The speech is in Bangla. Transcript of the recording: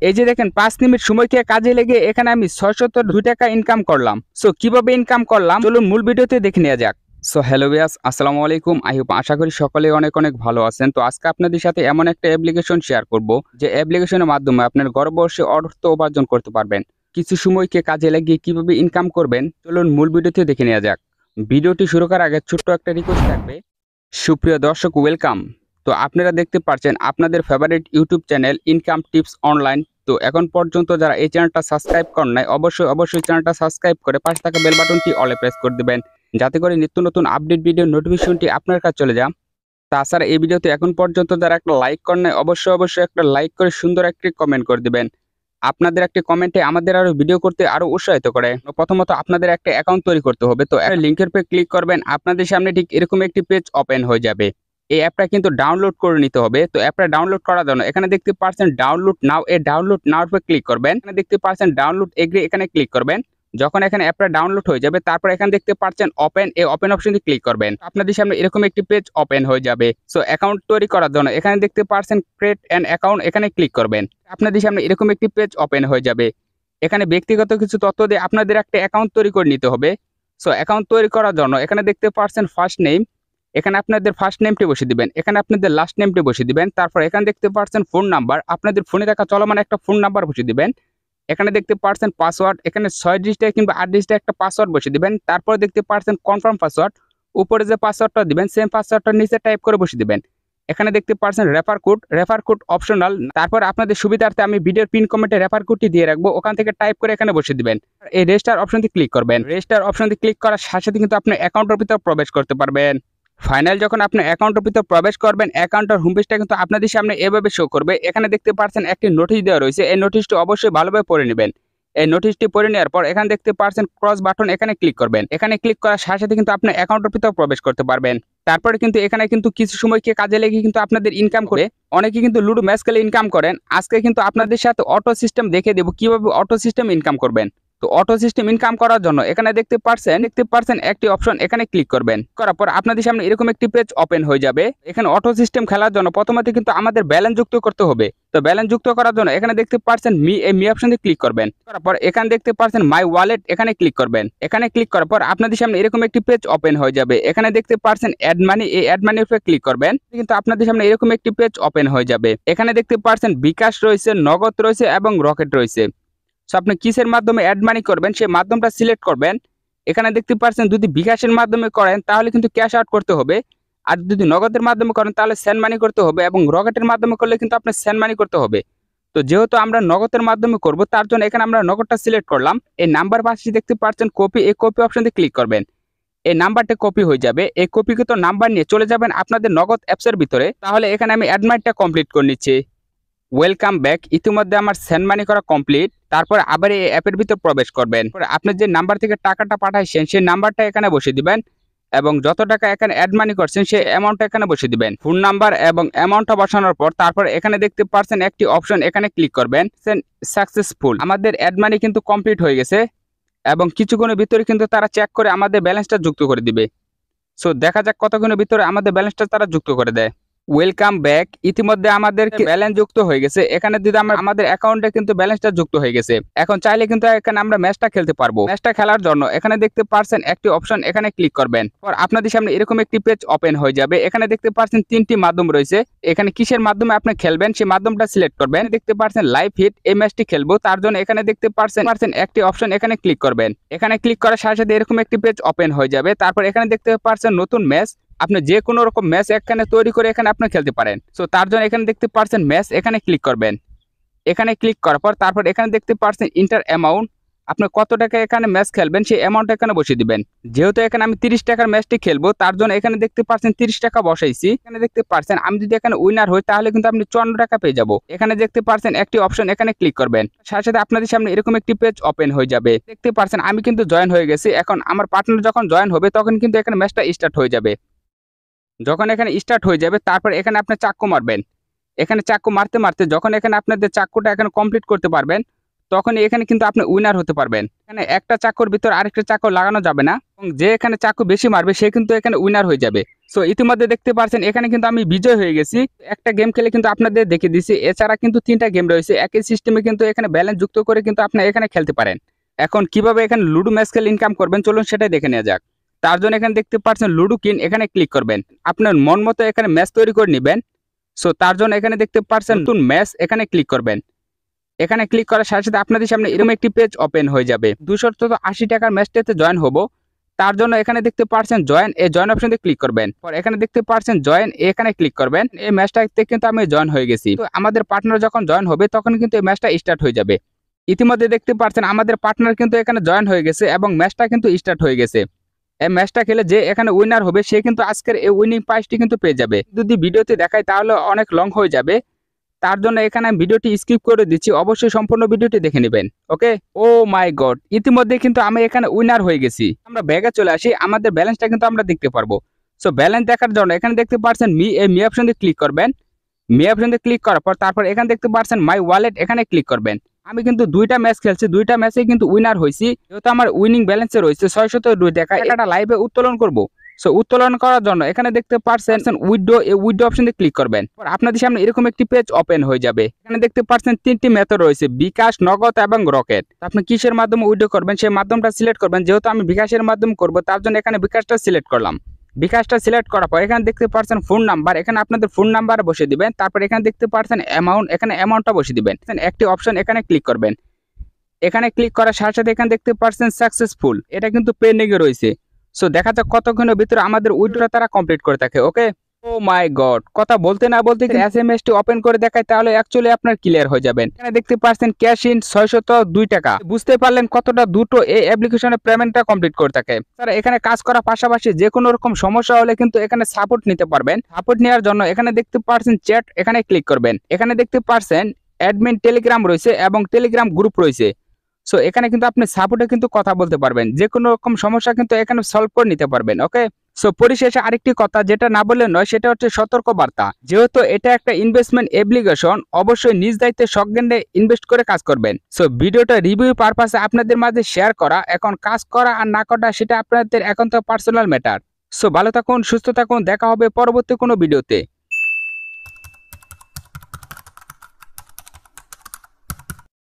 এই যে দেখেন 5 মিনিট সময়কে কাজে লেগে এখানে আমি 602 টাকা ইনকাম করলাম। সো কিভাবে ইনকাম করলাম চলুন মূল ভিডিওতে দেখে নেওয়া যাক। সো হ্যালো ভিউয়ার্স, আসসালামু আলাইকুম। আই হোপ আশা করি সকলে অনেক অনেক ভালো আছেন। তো আজকে আপনাদের সাথে এমন একটা অ্যাপ্লিকেশন শেয়ার করব যে অ্যাপ্লিকেশনের মাধ্যমে আপনার ঘরে বসে অর্থ উপার্জন করতে পারবেন। কিছু সময়কে কাজে লাগিয়ে কিভাবে ইনকাম করবেন চলুন মূল ভিডিওতে দেখে নেওয়া যাক। ভিডিওটি শুরু করার আগে ছোট্ট একটা রিকোয়েস্ট থাকবে। সুপ্রিয় দর্শক, ওয়েলকাম। তো আপনারা দেখতে পাচ্ছেন আপনাদের favourite YouTube channel income tips online. তো এখন পর্যন্ত যারা এই চ্যানেলটা সাবস্ক্রাইব করেন নাই অবশ্যই চ্যানেলটা সাবস্ক্রাইব করে পাশে থাকা বেল বাটনটি অলে প্রেস করে দিবেন, যাতে করে নিত্য নতুন আপডেট ভিডিও নোটিফিকেশনটি আপনার কাছে চলে যায়। তাছাড়া এই ভিডিওতে এখন পর্যন্ত যারা একটা লাইক করেন নাই অবশ্যই একটা লাইক করে সুন্দর একটি কমেন্ট করে দিবেন। আপনাদের একটি কমেন্টে আমাদের আরো ভিডিও করতে আরো উৎসাহিত করে। প্রথমত আপনাদের একটা অ্যাকাউন্ট তৈরি করতে হবে। তো লিংকের উপর ক্লিক করবেন, আপনাদের সামনে ঠিক এরকম একটি পেজ ওপেন হয়ে যাবে। এই অ্যাপটা কিন্তু ডাউনলোড করে নিতে হবে। তো অ্যাপটা ডাউনলোড করার জন্য এখানে দেখতে পাচ্ছেন ডাউনলোড নাও, এই ডাউনলোড নাওর উপর ক্লিক করবেন। এখানে দেখতে পাচ্ছেন ডাউনলোড এগ্রি, এখানে ক্লিক করবেন। যখন এখানে অ্যাপটা ডাউনলোড হয়ে যাবে তারপর এখানে দেখতে পাচ্ছেন ওপেন, এই ওপেন অপশনে ক্লিক করবেন। আপনাদের সামনে এরকম একটি পেজ ওপেন হয়ে যাবে। সো অ্যাকাউন্ট তৈরি করার জন্য এখানে দেখতে পাচ্ছেন ক্রিয়েট অ্যান অ্যাকাউন্ট, এখানে ক্লিক করবেন। আপনাদের সামনে এরকম একটি পেজ ওপেন হয়ে যাবে। এখানে ব্যক্তিগত কিছু তথ্য দিয়ে আপনাদের একটা অ্যাকাউন্ট তৈরি করে নিতে হবে। সো অ্যাকাউন্ট তৈরি করার জন্য এখানে দেখতে পাচ্ছেন ফার্স্ট নেম, এখানে আপনাদের ফার্স্ট নেমটি বসিয়ে দিবেন, এখানে আপনাদের লাস্ট নেমটি বসিয়ে দিবেন। তারপর এখানে দেখতে পাচ্ছেন ফোন নাম্বার, আপনাদের ফোনে থাকা চলমান একটা ফোন নাম্বার বসিয়ে দিবেন। এখানে দেখতে পাচ্ছেন পাসওয়ার্ড, এখানে 6 ডিজিটের কিংবা 8 ডিজিটের একটা পাসওয়ার্ড বসিয়ে দিবেন। তারপর দেখতে পাচ্ছেন কনফার্ম পাসওয়ার্ড, উপরে যে পাসওয়ার্ডটা দিবেন সেম পাসওয়ার্ডটা নিচে টাইপ করে বসিয়ে দিবেন। এখানে দেখতে পাচ্ছেন রেফার কোড অপশনাল। তারপর আপনাদের সুবিধার্থে আমি ভিডিওর পিন কমেন্টে রেফার কোডটি দিয়ে রাখবো, ওখান থেকে টাইপ করে এখানে বসিয়ে দিবেন। এই রেজিস্টার অপশনটি ক্লিক করবেন। রেজিস্টার অপশনটি ক্লিক করার সাথে সাথে কিন্তু আপনি অ্যাকাউন্টের ভিতর প্রবেশ করতে পারবেন। ফাইনাল যখন আপনি অ্যাকাউন্টের ভিতর প্রবেশ করবেন, অ্যাকাউন্টের হোম পেজটা কিন্তু আপনাদের সামনে এভাবে শো করবে। এখানে দেখতে পাচ্ছেন একটি নোটিশ দেওয়া রয়েছে, এই নোটিশটি অবশ্যই ভালোভাবে পড়ে নেবেন। এই নোটিশটি পড়ে নেওয়ার পর এখানে দেখতে পাচ্ছেন ক্রস বাটন, এখানে ক্লিক করবেন। এখানে ক্লিক করার সাথে সাথে কিন্তু আপনি অ্যাকাউন্টের ভিতর প্রবেশ করতে পারবেন। তারপরে কিন্তু এখানে কিন্তু কিছু সময়কে কাজে লেগে কিন্তু আপনাদের ইনকাম করে অনেকে কিন্তু লুডো ম্যাচ খেলে ইনকাম করেন। আজকে কিন্তু আপনাদের সাথে অটো সিস্টেম দেখে দেবো কিভাবে অটো সিস্টেম ইনকাম করবেন। তো অটো সিস্টেম ইনকাম করার জন্য এখানে দেখতে পাচ্ছেন একটি অপশন, এখানে ক্লিক করবেন। করার পর আপনাদের সামনে এরকম একটি পেজ ওপেন হয়ে যাবে। এখানে অটো সিস্টেম খেলার জন্য প্রথমত কিন্তু আমাদের ব্যালেন্স যুক্ত করতে হবে। তো ব্যালেন্স যুক্ত করার জন্য এখানে দেখতে পাচ্ছেন মি অপশনে ক্লিক করবেন। করার পর এখানে দেখতে পাচ্ছেন মাই ওয়ালেট, এখানে ক্লিক করবেন। এখানে ক্লিক করার পর আপনাদের সামনে এরকম একটি পেজ ওপেন হয়ে যাবে। এখানে দেখতে পাচ্ছেন অ্যাড মানি, এই অ্যাড মানির উপরে ক্লিক করবেন। কিন্তু আপনাদের সামনে এরকম একটি পেজ ওপেন হয়ে যাবে। এখানে দেখতে পাচ্ছেন বিকাশ রয়েছে, নগদ রয়েছে এবং রকেট রয়েছে। সো আপনি কিসের মাধ্যমে অ্যাড মানি করবেন সেই মাধ্যমটা সিলেক্ট করবেন। এখানে দেখতে পাচ্ছেন যদি বিকাশের মাধ্যমে করেন তাহলে কিন্তু ক্যাশ আউট করতে হবে, আর যদি নগদের মাধ্যমে করেন তাহলে সেন্ড মানি করতে হবে, এবং রকেটের মাধ্যমে করলে কিন্তু আপনার সেন্ড মানি করতে হবে। তো যেহেতু আমরা নগদের মাধ্যমে করব তার জন্য এখানে আমরা নগদটা সিলেক্ট করলাম। এই নাম্বার পাশে দেখতে পাচ্ছেন কপি, এই কপি অপশনে ক্লিক করবেন। এই নাম্বারটা কপি হয়ে যাবে। এই কপিকৃত নাম্বার নিয়ে চলে যাবেন আপনাদের নগদ অ্যাপসের ভিতরে। তাহলে এখানে আমি অ্যাড মানিটা কমপ্লিট করে নিচ্ছি। Welcome back. ইতিমধ্যে আমার সেন্ড মানি করা কমপ্লিট। তারপর আবার এই অ্যাপের ভিতর প্রবেশ করবেন। আপনি যে নাম্বার থেকে টাকাটা পাঠাইছেন সেই নাম্বারটা এখানে বসিয়ে দিবেন, এবং যত টাকা এখানে অ্যাড মানি করছেন সেই অ্যামাউন্টটা এখানে বসিয়ে দিবেন। ফোন নাম্বার এবং অ্যামাউন্টটা বসানোর পর তারপর এখানে দেখতে পাচ্ছেন একটি অপশন, এখানে ক্লিক করবেন। সাকসেসফুল, আমাদের অ্যাড মানি কিন্তু কমপ্লিট হয়ে গেছে, এবং কিছুক্ষণের ভিতরে কিন্তু তারা চেক করে আমাদের ব্যালেন্সটা যুক্ত করে দিবে। সো দেখা যাক কতক্ষণের ভিতরে আমাদের ব্যালেন্সটা তারা যুক্ত করে দেয়। Welcome back. ইতিমধ্যে আমাদের ব্যালেন্স যুক্ত হয়ে গেছে। এখানে যদি আমাদের অ্যাকাউন্টে কিন্তু ব্যালেন্সটা যুক্ত হয়ে গেছে। এখন চাইলে কিন্তু এখানে আমরা ম্যাচটা খেলতে পারবো। ম্যাচটা খেলার জন্য এখানে দেখতে পাচ্ছেন একটি অপশন, এখানে ক্লিক করবেন। পর আপনাদের সামনে এরকম একটি পেজ ওপেন হয়ে যাবে। এখানে দেখতে পাচ্ছেন 3টি মাধ্যম রয়েছে। এখানে কিসের মাধ্যমে আপনি খেলবেন সেই মাধ্যমটা সিলেক্ট করবেন। দেখতে পাচ্ছেন লাইভ হিট, এই ম্যাচটি খেলবো তার জন্য এখানে দেখতে পাচ্ছেন একটি অপশন, এখানে ক্লিক করবেন। এখানে ক্লিক করার সাথে সাথে এরকম একটি পেজ ওপেন হয়ে যাবে। তারপর এখানে দেখতে পাচ্ছেন নতুন ম্যাচ, আপনি যে কোনো রকম ম্যাচ এখানে তৈরি করে এখানে আপনি খেলতে পারেন। সো তার জন্য এখানে দেখতে পাচ্ছেন ম্যাচ, এখানে ক্লিক করবেন। এখানে ক্লিক করার পর তারপর এখানে দেখতে পাচ্ছেন ইন্টার অ্যামাউন্ট, আপনি কত টাকা এখানে ম্যাচ খেলবেন সেই অ্যামাউন্টটা এখানে বসিয়ে দিবেন। যেহেতু এখানে আমি 30 টাকার ম্যাচটি খেলবো তার জন্য এখানে দেখতে পাচ্ছেন 30 টাকা বসাইছি। এখানে দেখতে পাচ্ছেন আমি যদি এখানে উইনার হই তাহলে কিন্তু আপনি 54 টাকা পেয়ে যাব। এখানে দেখতে পাচ্ছেন একটি অপশন, এখানে ক্লিক করবেন। সাথে সাথে আপনাদের সামনে এরকম একটি পেজ ওপেন হয়ে যাবে। দেখতে পাচ্ছেন আমি কিন্তু জয়েন হয়ে গেছি। এখন আমার পার্টনার যখন জয়েন হবে তখন কিন্তু এখানে ম্যাচটা স্টার্ট হয়ে যাবে। যখন এখানে স্টার্ট হয়ে যাবে তারপর এখানে আপনি চাক্কু মারবেন। এখানে চাক্কু মারতে মারতে যখন এখানে আপনাদের চাক্কুটা এখানে কমপ্লিট করতে পারবেন তখন এখানে কিন্তু আপনি উইনার হতে পারবেন। এখানে একটা চাকুর ভিতর আরেকটা চাকু লাগানো যাবে না এবং যে এখানে চাকু বেশি মারবে সে কিন্তু এখানে উইনার হয়ে যাবে। সো ইতিমধ্যে দেখতে পাচ্ছেন এখানে কিন্তু আমি বিজয় হয়ে গেছি। একটা গেম খেলে কিন্তু আপনাদের দেখিয়ে দিছি। এছাড়া কিন্তু 3টা গেম রয়েছে একই সিস্টেমে, কিন্তু এখানে ব্যালেন্স যুক্ত করে কিন্তু আপনি এখানে খেলতে পারেন। এখন কিভাবে এখানে লুডো ম্যাচ খেলে ইনকাম করবেন চলুন সেটাই দেখে নেওয়া যাক। তার জন্য এখানে দেখতে পাচ্ছেন লুডো কিন, এখানে ক্লিক করবেন। আপনার মন মতো এখানে ম্যাচ তৈরি করে নেবেন। সো তার জন্য এখানে দেখতে পাচ্ছেন নতুন ম্যাচ, এখানে ক্লিক করবেন। এখানে ক্লিক করার সাথে সাথে আপনাদের সামনে এরকম একটি পেজ ওপেন হয়ে যাবে। 280 টাকার ম্যাচটাতে জয়েন হবো। তার জন্য এখানে দেখতে পাচ্ছেন জয়েন, এই জয়েন অপশনে ক্লিক করবেন। পর এখানে দেখতে পাচ্ছেন জয়েন, এখানে ক্লিক করবেন। এই ম্যাচটাতে কিন্তু আমি জয়েন হয়ে গেছি। তো আমাদের পার্টনার যখন জয়েন হবে তখন কিন্তু এই ম্যাচটা স্টার্ট হয়ে যাবে। ইতিমধ্যে দেখতে পাচ্ছেন আমাদের পার্টনার কিন্তু এখানে জয়েন হয়ে গেছে এবং ম্যাচটা কিন্তু স্টার্ট হয়ে গেছে। এই ম্যাচটা খেলে যে এখানে উইনার হবে সে কিন্তু আজকের এই উইনিং প্রাইজটি কিন্তু পেয়ে যাবে। যদি ভিডিওতে দেখাই তাহলে অনেক লং হয়ে যাবে। তার জন্য এখানে আমি ভিডিওটি স্কিপ করে দিচ্ছি, অবশ্যই সম্পূর্ণ ভিডিওটি দেখে নেবেন। ওকে, ও মাই গড, ইতিমধ্যে কিন্তু আমি এখানে উইনার হয়ে গেছি। আমরা ব্যাগে চলে আসি, আমাদের ব্যালেন্সটা কিন্তু আমরা দেখতে পারবো। সো ব্যালেন্স দেখার জন্য এখানে দেখতে পাচ্ছেন মি অপশন দিয়ে ক্লিক করবেন। মি অপশন দিয়ে ক্লিক করার পর তারপর এখানে দেখতে পাচ্ছেন মাই ওয়ালেট, এখানে ক্লিক করবেন। আমি কিন্তু 2টা ম্যাচ খেলছি, 2টা ম্যাচে কিন্তু উইনার হয়েছি। যেহেতু আমার উইনিং ব্যালেন্সে রয়েছে 602 টাকা, এটা লাইভে উত্তোলন করব। সো উত্তোলন করার জন্য এখানে দেখতে পাচ্ছেন উইথড্র, এই উইথড্র অপশন দিয়ে ক্লিক করবেন। আপনাদের সামনে এরকম একটি পেজ ওপেন হয়ে যাবে। এখানে দেখতে পাচ্ছেন 3টি মেথড রয়েছে, বিকাশ, নগদ এবং রকেট। আপনি কিসের মাধ্যমে উইথড্র করবেন সেই মাধ্যমটা সিলেক্ট করবেন। যেহেতু আমি বিকাশের মাধ্যমে করব তার জন্য এখানে বিকাশটা সিলেক্ট করলাম। বিকাশটা সিলেক্ট করার পর এখানে দেখতে পাচ্ছেন ফোন নাম্বার, এখানে আপনাদের ফোন নাম্বার বসিয়ে দিবেন। তারপর এখানে দেখতে পাচ্ছেন অ্যামাউন্ট, এখানে অ্যামাউন্টটা বসিয়ে দিবেন। একটি অপশন এখানে ক্লিক করবেন। এখানে ক্লিক করার সাথে সাথে এখানে দেখতে পাচ্ছেন সাকসেসফুল, এটা কিন্তু পেন্ডিং এ রয়েছে। সো দেখা যাক কতক্ষণের ভিতরে আমাদের উইথড্র তারা কমপ্লিট করে থাকে। ওকে, ও মাই গড, কথা বলতে না বলতে এসএমএসটি ওপেন করে দেখায় তাহলে অ্যাকচুয়ালি আপনার ক্লিয়ার হয়ে যাবেন। এখানে দেখতে পাচ্ছেন ক্যাশ ইন 602 টাকা। বুঝতে পারলেন কতটা দ্রুত এই অ্যাপ্লিকেশনে পেমেন্টটা কমপ্লিট করে থাকে। স্যার এখানে কাজ করার পাশাপাশি যে কোনো রকম সমস্যা হলে কিন্তু এখানে সাপোর্ট নিতে পারবেন। সাপোর্ট নেওয়ার জন্য এখানে দেখতে পাচ্ছেন চ্যাট, এখানে ক্লিক করবেন। এখানে দেখতে পাচ্ছেন অ্যাডমিন টেলিগ্রাম রয়েছে এবং টেলিগ্রাম গ্রুপ রয়েছে। সো এখানে কিন্তু আপনি সাপোর্টে কিন্তু কথা বলতে পারবেন, যে কোনো রকম সমস্যা কিন্তু এখানে সলভ করে নিতে পারবেন। ওকে, সো পরিশেষে আরেকটি কথা যেটা না বললে নয়, সেটা হচ্ছে সতর্ক বার্তা। যেহেতু এটা একটা ইনভেস্টমেন্ট অ্যাপ্লিকেশন, অবশ্যই নিজ দায়িত্বে সজ্ঞানে ইনভেস্ট করে কাজ করবেন। সো ভিডিওটা রিভিউ পারপাসে আপনাদের মাঝে শেয়ার করা, এখন কাজ করা আর না করা সেটা আপনাদের একান্ত পার্সোনাল ম্যাটার। সো ভালো থাকুন, সুস্থ থাকুন, দেখা হবে পরবর্তী কোনো ভিডিওতে।